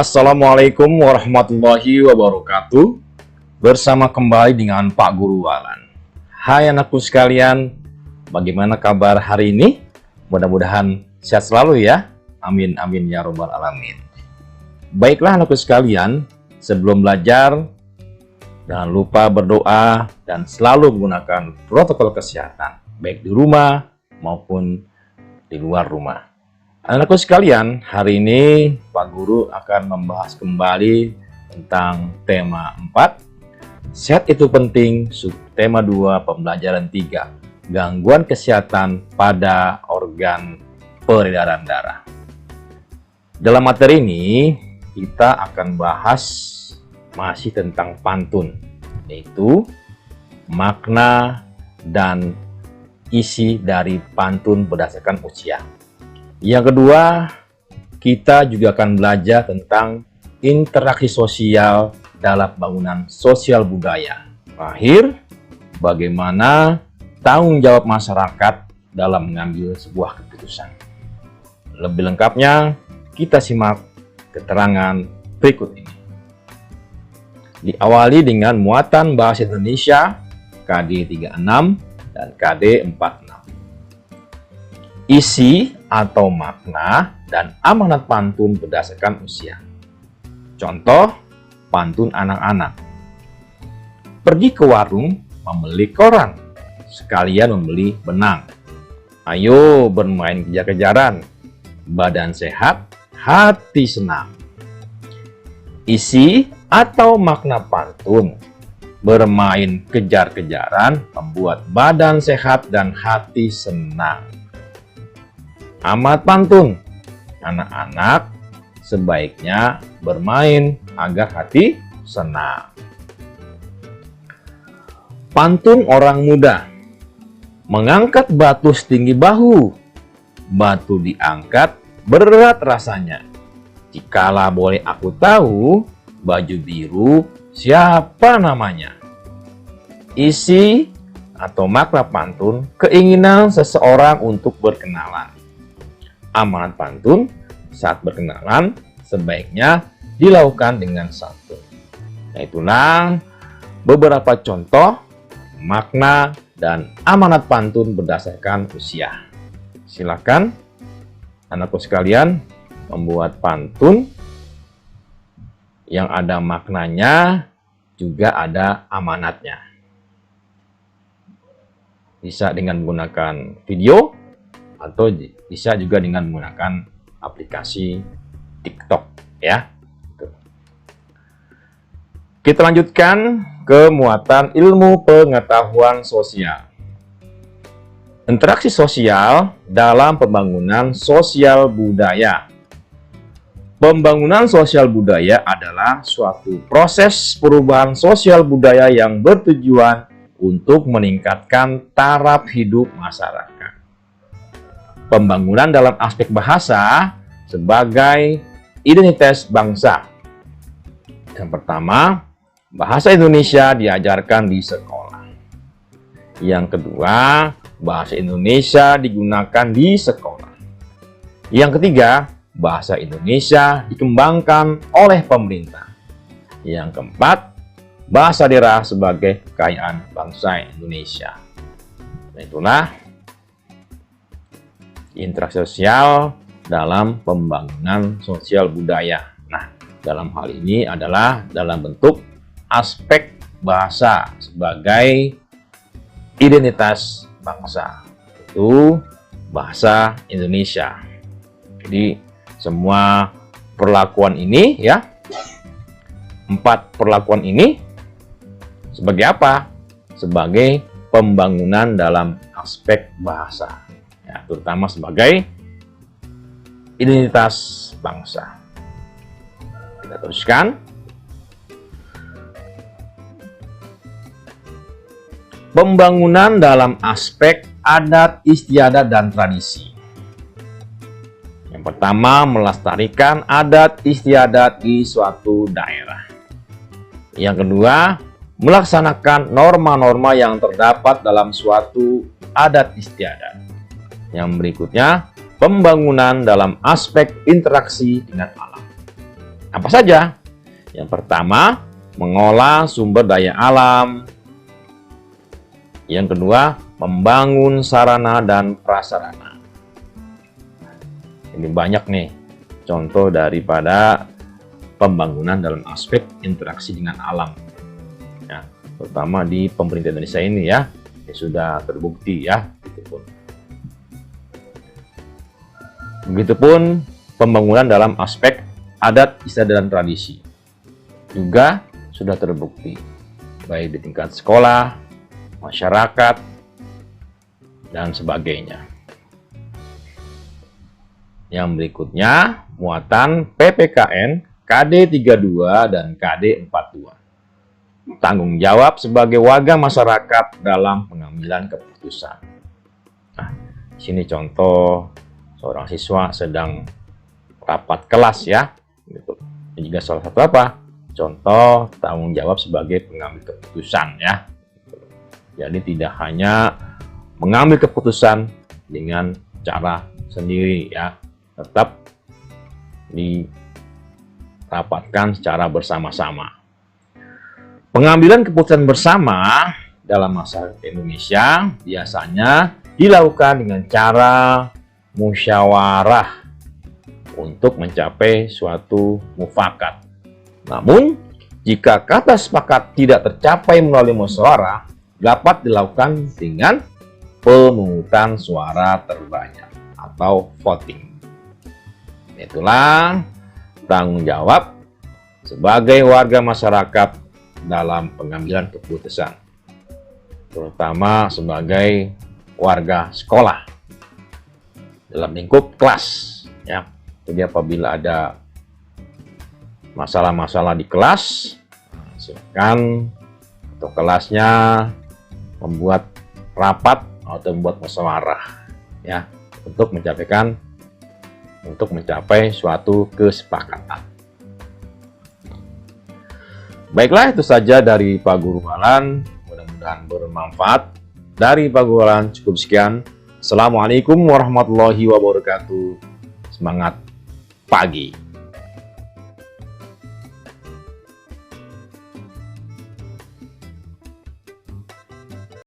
Assalamualaikum warahmatullahi wabarakatuh. Bersama kembali dengan Pak Guru Walan. Hai anakku sekalian, bagaimana kabar hari ini? Mudah-mudahan sehat selalu ya. Amin amin ya robbal alamin. Baiklah anakku sekalian, sebelum belajar jangan lupa berdoa dan selalu menggunakan protokol kesehatan, baik di rumah maupun di luar rumah. Anakku sekalian, hari ini Pak Guru akan membahas kembali tentang tema 4. Sehat itu penting, subtema 2, pembelajaran 3. Gangguan kesehatan pada organ peredaran darah. Dalam materi ini, kita akan bahas masih tentang pantun, yaitu makna dan isi dari pantun berdasarkan usia. Yang kedua, kita juga akan belajar tentang interaksi sosial dalam bangunan sosial budaya. Terakhir, bagaimana tanggung jawab masyarakat dalam mengambil sebuah keputusan. Lebih lengkapnya, kita simak keterangan berikut ini. Diawali dengan muatan bahasa Indonesia KD 36 dan KD 46. Isi atau makna dan amanat pantun berdasarkan usia. Contoh, pantun anak-anak. Pergi ke warung membeli koran, sekalian membeli benang. Ayo bermain kejar-kejaran, badan sehat, hati senang. Isi atau makna pantun. Bermain kejar-kejaran membuat badan sehat dan hati senang. Amanat pantun. Anak-anak sebaiknya bermain agar hati senang. Pantun orang muda. Mengangkat batu setinggi bahu. Batu diangkat berat rasanya. Jikalau boleh aku tahu, baju biru siapa namanya? Isi atau makna pantun, keinginan seseorang untuk berkenalan. Amanat pantun, saat berkenalan sebaiknya dilakukan dengan santun. Nah, itulah beberapa contoh makna dan amanat pantun berdasarkan usia. Silakan anakku sekalian membuat pantun yang ada maknanya juga ada amanatnya. Bisa dengan menggunakan video atau bisa juga dengan menggunakan aplikasi TikTok ya. Kita lanjutkan ke muatan ilmu pengetahuan sosial. Interaksi sosial dalam pembangunan sosial budaya. Pembangunan sosial budaya adalah suatu proses perubahan sosial budaya yang bertujuan untuk meningkatkan taraf hidup masyarakat. Pembangunan dalam aspek bahasa sebagai identitas bangsa. Yang pertama, bahasa Indonesia diajarkan di sekolah. Yang kedua, bahasa Indonesia digunakan di sekolah. Yang ketiga, bahasa Indonesia dikembangkan oleh pemerintah. Yang keempat, bahasa daerah sebagai kekayaan bangsa Indonesia. Nah, itulah interaksi sosial dalam pembangunan sosial budaya. Nah, dalam hal ini adalah dalam bentuk aspek bahasa sebagai identitas bangsa, itu bahasa Indonesia. Jadi semua perlakuan ini ya, 4 perlakuan ini sebagai apa? Sebagai pembangunan dalam aspek bahasa. Ya, terutama sebagai identitas bangsa. Kita teruskan. Pembangunan dalam aspek adat istiadat dan tradisi. Yang pertama, melestarikan adat istiadat di suatu daerah. Yang kedua, melaksanakan norma-norma yang terdapat dalam suatu adat istiadat. Yang berikutnya, pembangunan dalam aspek interaksi dengan alam. Apa saja? Yang pertama, mengolah sumber daya alam. Yang kedua, membangun sarana dan prasarana. Ini banyak nih contoh daripada pembangunan dalam aspek interaksi dengan alam. Ya, terutama di pemerintah Indonesia ini ya, sudah terbukti ya. Begitupun pembangunan dalam aspek adat, istiadat, dan tradisi juga sudah terbukti, baik di tingkat sekolah, masyarakat, dan sebagainya. Yang berikutnya, muatan PPKN KD 32 dan KD 42. Tanggung jawab sebagai warga masyarakat dalam pengambilan keputusan. Nah, sini contoh seorang siswa sedang rapat kelas ya. Gitu. Ini juga salah satu apa? Contoh tanggung jawab sebagai pengambil keputusan ya. Jadi tidak hanya mengambil keputusan dengan cara sendiri ya, tetap dirapatkan secara bersama-sama. Pengambilan keputusan bersama dalam masyarakat Indonesia biasanya dilakukan dengan cara musyawarah untuk mencapai suatu mufakat. Namun, jika kata sepakat tidak tercapai melalui musyawarah, dapat dilakukan dengan pemungutan suara terbanyak atau voting. Itulah tanggung jawab sebagai warga masyarakat dalam pengambilan keputusan, terutama sebagai warga sekolah dalam lingkup kelas ya. Jadi apabila ada masalah-masalah di kelas, silakan untuk kelasnya membuat rapat atau membuat musyawarah ya, untuk mencapai suatu kesepakatan. Baiklah, itu saja dari Pak Guru Walan. Mudah-mudahan bermanfaat. Dari Pak Guru Walan cukup sekian. Assalamualaikum warahmatullahi wabarakatuh. Semangat pagi.